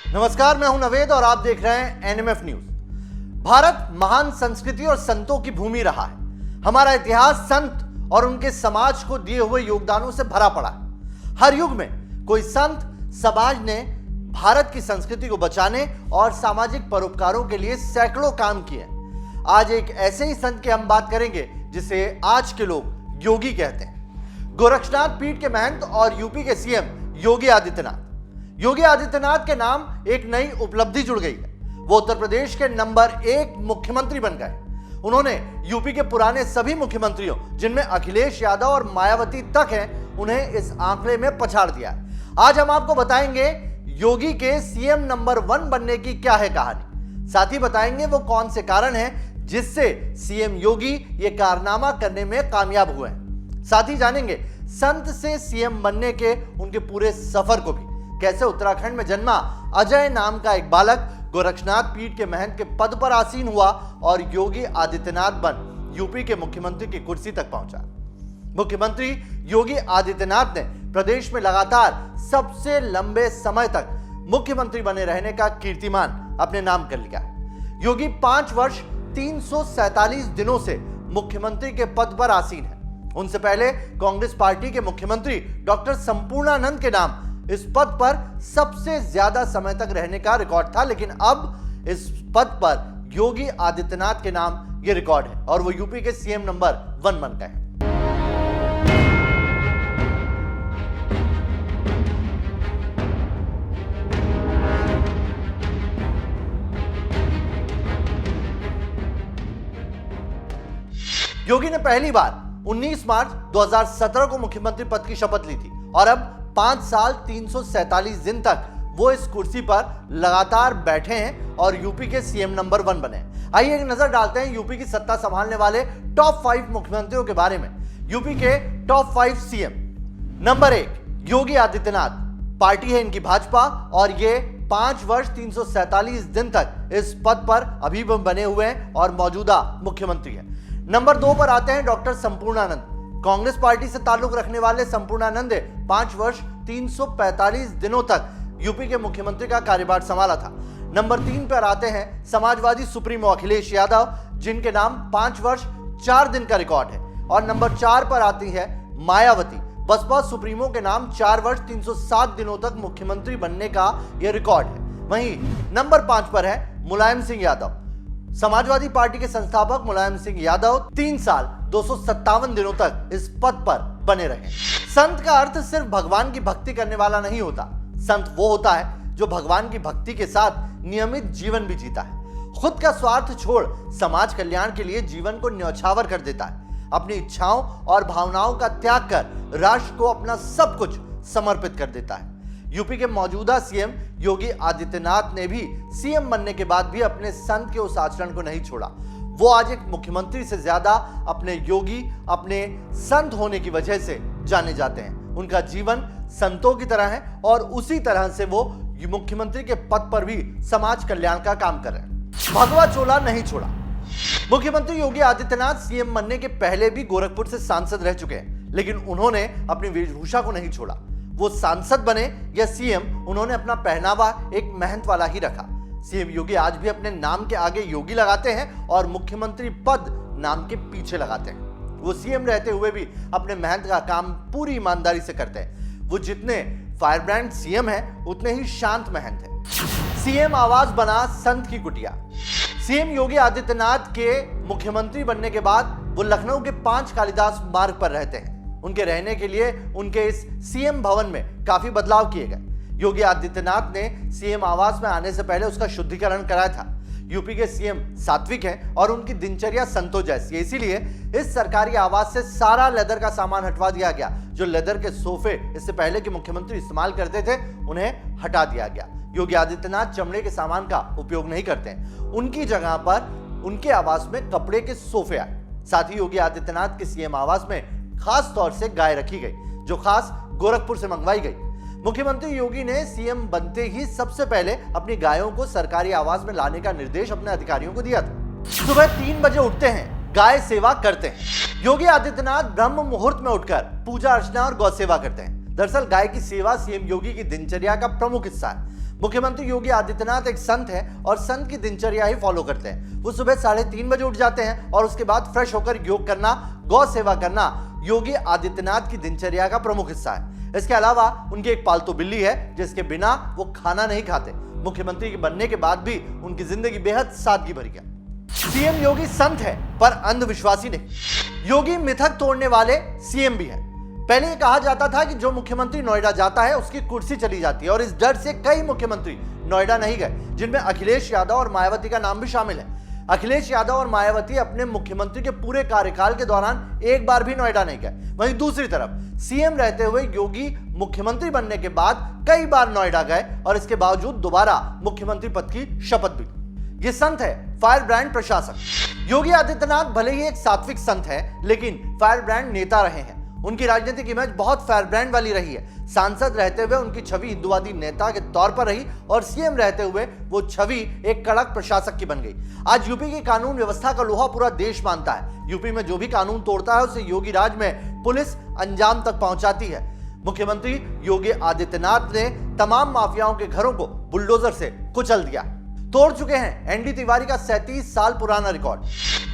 नमस्कार, मैं हूं नवेद और आप देख रहे हैं एनएमएफ न्यूज। भारत महान संस्कृति और संतों की भूमि रहा है। हमारा इतिहास संत और उनके समाज को दिए हुए योगदानों से भरा पड़ा है। हर युग में कोई संत समाज ने भारत की संस्कृति को बचाने और सामाजिक परोपकारों के लिए सैकड़ों काम किए। आज एक ऐसे ही संत की हम बात करेंगे जिसे आज के लोग योगी कहते हैं। गोरक्षनाथ पीठ के महंत और यूपी के सीएम योगी आदित्यनाथ। योगी आदित्यनाथ के नाम एक नई उपलब्धि जुड़ गई है। वो उत्तर प्रदेश के नंबर 1 मुख्यमंत्री बन गए। उन्होंने यूपी के पुराने सभी मुख्यमंत्रियों, जिनमें अखिलेश यादव और मायावती तक हैं, उन्हें इस आंकड़े में पछाड़ दिया है। आज हम आपको बताएंगे योगी के सीएम नंबर 1 बनने की क्या है कहानी। साथ ही बताएंगे वो कौन से कारण हैं जिससे सीएम योगी ये कारनामा करने में कामयाब हुए हैं। साथ ही जानेंगे संत से सीएम बनने के उनके पूरे सफर को भी। कैसे उत्तराखंड में जन्मा अजय नाम का एक बालक गोरक्षनाथ पीठ के महंत के पद पर आसीन हुआ और योगी आदित्यनाथ बन यूपी के मुख्यमंत्री की कुर्सी तक पहुंचा। मुख्यमंत्री योगी आदित्यनाथ ने प्रदेश में लगातार सबसे लंबे समय तक मुख्यमंत्री बने रहने का कीर्तिमान अपने नाम कर लिया। योगी 5 वर्ष 347 दिनों से मुख्यमंत्री के पद पर आसीन है। उनसे पहले कांग्रेस पार्टी के मुख्यमंत्री डॉक्टर संपूर्णानंद के नाम इस पद पर सबसे ज्यादा समय तक रहने का रिकॉर्ड था, लेकिन अब इस पद पर योगी आदित्यनाथ के नाम ये रिकॉर्ड है और वो यूपी के सीएम नंबर 1 बन गए हैं। योगी ने पहली बार 19 मार्च 2017 को मुख्यमंत्री पद की शपथ ली थी और अब 5 साल 347 दिन तक वो इस कुर्सी पर लगातार बैठे हैं और यूपी के सीएम नंबर 1 बने। आइए एक नजर डालते हैं यूपी की सत्ता संभालने वाले टॉप 5 मुख्यमंत्रियों के बारे में। यूपी के top 5 CM. Number 1 Yogi Adityanath. Party है इनकी भाजपा और ये 5 वर्ष 347 दिन तक इस पद पर अभी भी बने हुए हैं और मौजूदा मुख्यमंत्री हैं। नंबर 2 पर आते हैं डॉक्टर संपूर्णानंद। कांग्रेस पार्टी से ताल्लुक रखने वाले संपूर्णानंद 5 वर्ष 345 दिनों तक यूपी के मुख्यमंत्री का कार्यभार संभाला था। नंबर 3 पर आते हैं समाजवादी सुप्रीमो अखिलेश यादव, जिनके नाम 5 वर्ष 4 दिन का रिकॉर्ड है। और नंबर 4 पर आती है मायावती, बसपा सुप्रीमो के नाम 4 वर्ष 307 दिनों तक मुख्यमंत्री बनने का यह रिकॉर्ड है। वहीं नंबर 5 पर है मुलायम सिंह यादव। समाजवादी पार्टी के संस्थापक मुलायम सिंह यादव 3 साल 257 दिनों तक इस पद पर बने रहे। संत का अर्थ सिर्फ भगवान की भक्ति करने वाला नहीं होता। संत वो होता है जो भगवान की भक्ति के साथ नियमित जीवन भी जीता है। खुद का स्वार्थ छोड़ समाज कल्याण के लिए जीवन को न्यौछावर कर देता है। अपनी इच्छाओं और भावनाओं का त्याग कर राष्ट्र को अपना सब कुछ समर्पित कर देता है। यूपी के मौजूदा सीएम योगी आदित्यनाथ ने भी सीएम बनने के बाद भी अपने संत के उस आचरण को नहीं छोड़ा। वो आज एक मुख्यमंत्री से ज्यादा अपने योगी, अपने संत होने की वजह से जाने जाते हैं। उनका जीवन संतों की तरह है और उसी तरह से वो मुख्यमंत्री के पद पर भी समाज कल्याण का काम कर रहे हैं। भगवा चोला नहीं छोड़ा। मुख्यमंत्री योगी आदित्यनाथ सीएम बनने के पहले भी गोरखपुर से सांसद रह चुके हैं, लेकिन उन्होंने अपनी वेशभूषा को नहीं छोड़ा। वो सांसद बने या सीएम, उन्होंने अपना पहनावा एक महंत वाला ही रखा। सीएम योगी आज भी अपने नाम के आगे योगी लगाते हैं और मुख्यमंत्री पद नाम के पीछे लगाते हैं। वो सीएम रहते हुए भी अपने महंत का काम पूरी ईमानदारी से करते हैं। वो जितने फायरब्रांड सीएम हैं, उतने ही शांत महंत हैं। सीएम आवास बना संत की कुटिया। सीएम योगी आदित्यनाथ के मुख्यमंत्री बनने के बाद वो लखनऊ के 5 कालिदास मार्ग पर रहते हैं। उनके रहने के लिए उनके इस सीएम भवन में काफी बदलाव किए गए। योगी आदित्यनाथ ने सीएम आवास में आने से पहले उसका शुद्धिकरण कराया था। यूपी के सीएम सात्विक हैं और उनकी दिनचर्या संतों जैसी है, इसीलिए इस सरकारी आवास से सारा लेदर का सामान हटवा दिया गया। जो लेदर के सोफे इससे पहले के मुख्यमंत्री इस्तेमाल करते थे, उन्हें हटा दिया गया। योगी आदित्यनाथ चमड़े के सामान का उपयोग नहीं करते हैं। उनकी जगह पर उनके आवास में कपड़े के सोफे आए। साथ ही योगी आदित्यनाथ के सीएम आवास में खास तौर से गाय रखी गई, जो खास गोरखपुर से मंगवाई गई। मुख्यमंत्री योगी ने सीएम बनते ही सबसे पहले अपनी गायों को सरकारी आवास में लाने का निर्देश अपने अधिकारियों को दिया था। सुबह 3 बजे उठते हैं, गाय सेवा करते हैं। योगी आदित्यनाथ ब्रह्म मुहूर्त में उठकर पूजा अर्चना और गौ सेवा करते हैं। दरअसल गाय की सेवा सीएम योगी की दिनचर्या का प्रमुख हिस्सा है। मुख्यमंत्री योगी आदित्यनाथ एक संत है और संत की दिनचर्या ही फॉलो करते हैं। वो सुबह 3:30 बजे उठ जाते हैं और उसके बाद फ्रेश होकर योग करना, गौ सेवा करना योगी आदित्यनाथ की दिनचर्या का प्रमुख हिस्सा है। इसके अलावा उनकी एक पालतू बिल्ली है जिसके बिना वो खाना नहीं खाते। मुख्यमंत्री के बनने के बाद भी उनकी जिंदगी बेहद सादगी भरी है। सीएम योगी संत है पर अंधविश्वासी नहीं। योगी मिथक तोड़ने वाले सीएम भी है। पहले ये कहा जाता था कि जो मुख्यमंत्री नोएडा जाता है उसकी कुर्सी चली जाती है और इस डर से कई मुख्यमंत्री नोएडा नहीं गए, जिनमें अखिलेश यादव और मायावती का नाम भी शामिल है। अखिलेश यादव और मायावती अपने मुख्यमंत्री के पूरे कार्यकाल के दौरान एक बार भी नोएडा नहीं गए। वहीं दूसरी तरफ सीएम रहते हुए योगी मुख्यमंत्री बनने के बाद कई बार नोएडा गए और इसके बावजूद दोबारा मुख्यमंत्री पद की शपथ भी ली। ये संत है फायर ब्रांड प्रशासक। योगी आदित्यनाथ भले ही एक सात्विक संत है, लेकिन फायर ब्रांड नेता रहे हैं। उनकी राजनीतिक इमेज बहुत फायर ब्रांड वाली रही है। सांसद रहते हुए उनकी छवि हिंदुवादी नेता के तौर पर रही और सीएम रहते हुए वो छवि एक कड़क प्रशासक की बन गई। आज यूपी की कानून व्यवस्था का लोहा पूरा देश मानता है। यूपी में जो भी कानून तोड़ता है उसे योगी राज में पुलिस अंजाम तक पहुंचाती है। मुख्यमंत्री योगी आदित्यनाथ ने तमाम माफियाओं के घरों को बुलडोजर से कुचल दिया, तोड़ चुके हैं एनडी तिवारी का 37 साल पुराना रिकॉर्ड।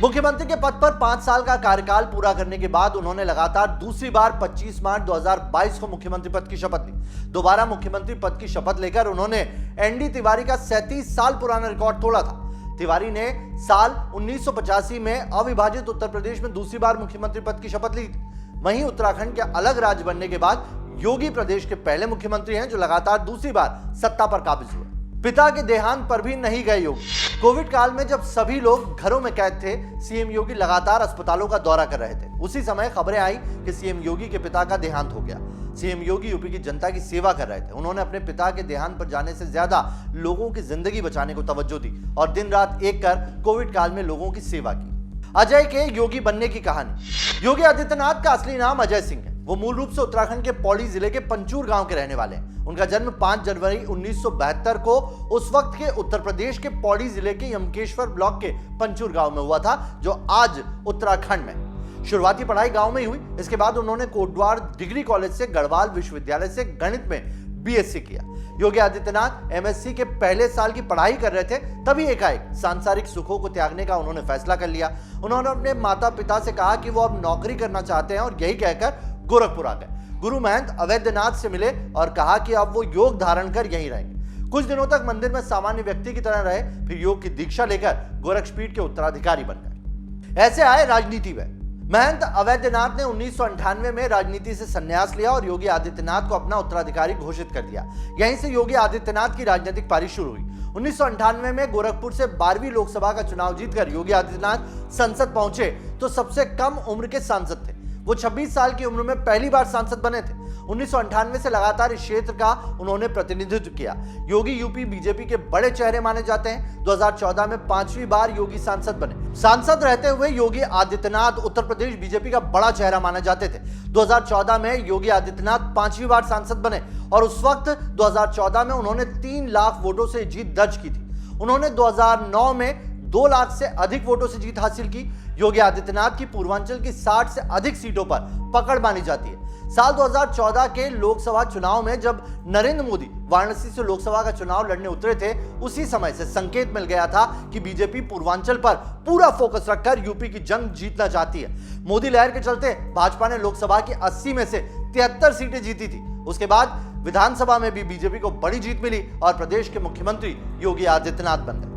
मुख्यमंत्री के पद पर 5 साल का कार्यकाल पूरा करने के बाद उन्होंने लगातार दूसरी बार 25 मार्च 2022 को मुख्यमंत्री पद की शपथ ली। दोबारा मुख्यमंत्री पद की शपथ लेकर उन्होंने एनडी तिवारी का 37 साल पुराना रिकॉर्ड तोड़ा था। तिवारी ने साल 1985 में अविभाजित उत्तर प्रदेश में दूसरी बार मुख्यमंत्री पद की शपथ ली। वहीं उत्तराखंड के अलग राज्य बनने के बाद योगी प्रदेश के पहले मुख्यमंत्री हैं जो लगातार दूसरी बार सत्ता पर काबिज हुए। पिता के देहांत पर भी नहीं गए योगी। कोविड काल में जब सभी लोग घरों में कैद थे, सीएम योगी लगातार अस्पतालों का दौरा कर रहे थे। उसी समय खबरें आई कि सीएम योगी के पिता का देहांत हो गया। सीएम योगी यूपी की जनता की सेवा कर रहे थे। उन्होंने अपने पिता के देहांत पर जाने से ज्यादा लोगों की जिंदगी बचाने को तवज्जो दी और दिन रात एक कर कोविड काल में लोगों की सेवा की। अजय के योगी बनने की कहानी। योगी आदित्यनाथ का असली नाम अजय सिंह है। वो मूल रूप से उत्तराखंड के पौड़ी जिले के पंचूर गांव के रहने वाले हैं। उनका जन्म 5 जनवरी 1972 को उस वक्त के उत्तर प्रदेश के पौड़ी जिले के यमकेश्वर ब्लॉक के पंचूर गांव में हुआ था, जो आज उत्तराखंड में। शुरुआती पढ़ाई गांव में ही हुई। इसके बाद उन्होंने कोटद्वार डिग्री कॉलेज से गढ़वाल विश्वविद्यालय से गणित में बीएससी किया। योगी आदित्यनाथ एमएससी के पहले साल की पढ़ाई कर रहे थे, तभी एकाएक सांसारिक सुखों को त्यागने का उन्होंने फैसला कर लिया। उन्होंने अपने माता पिता से कहा कि वो अब नौकरी करना चाहते हैं और यही कहकर गोरखपुर आ गए। गुरु महंत अवैधनाथ से मिले और कहा कि अब वो योग धारण कर यहीं रहेंगे। कुछ दिनों तक मंदिर में सामान्य व्यक्ति की तरह रहे, फिर योग की दीक्षा लेकर गोरक्षपीठ के उत्तराधिकारी बन गए। ऐसे आए राजनीति में। महंत अवैधनाथ ने 1998 में राजनीति से संन्यास लिया और योगी आदित्यनाथ को अपना उत्तराधिकारी घोषित कर दिया। यहीं से योगी आदित्यनाथ की राजनीतिक पारी शुरू हुई। 1998 में गोरखपुर से 12वीं लोकसभा का चुनाव जीतकर योगी आदित्यनाथ संसद पहुंचे तो सबसे कम उम्र के सांसद थे। वो 26 साल की उम्र में पहली बार सांसद बने थे। 1998 से लगातार इस क्षेत्र का उन्होंने प्रतिनिधित्व किया। योगी यूपी बीजेपी के बड़े चेहरे माने जाते हैं। 2014 में 5वीं बार योगी सांसद बने। सांसद रहते हुए योगी आदित्यनाथ उत्तर प्रदेश बीजेपी का बड़ा चेहरा माने जाते थे। 2014 में योगी आदित्यनाथ 5वीं बार सांसद बने और उस वक्त 2014 में उन्होंने 3 लाख वोटों से जीत दर्ज की थी। उन्होंने 2009 में 2 लाख से अधिक वोटों से जीत हासिल की। योगी आदित्यनाथ की पूर्वांचल की 60 से अधिक सीटों पर पकड़ मानी जाती है। साल 2014 के लोकसभा चुनाव में जब नरेंद्र मोदी वाराणसी से लोकसभा का चुनाव लड़ने उतरे थे, उसी समय से संकेत मिल गया था कि बीजेपी पूर्वांचल पर पूरा फोकस रखकर यूपी की जंग जीतना चाहती है। मोदी लहर के चलते भाजपा ने लोकसभा की 80 में से 73 सीटें जीती थी। उसके बाद विधानसभा में भी बीजेपी को बड़ी जीत मिली और प्रदेश के मुख्यमंत्री योगी आदित्यनाथ बन गए।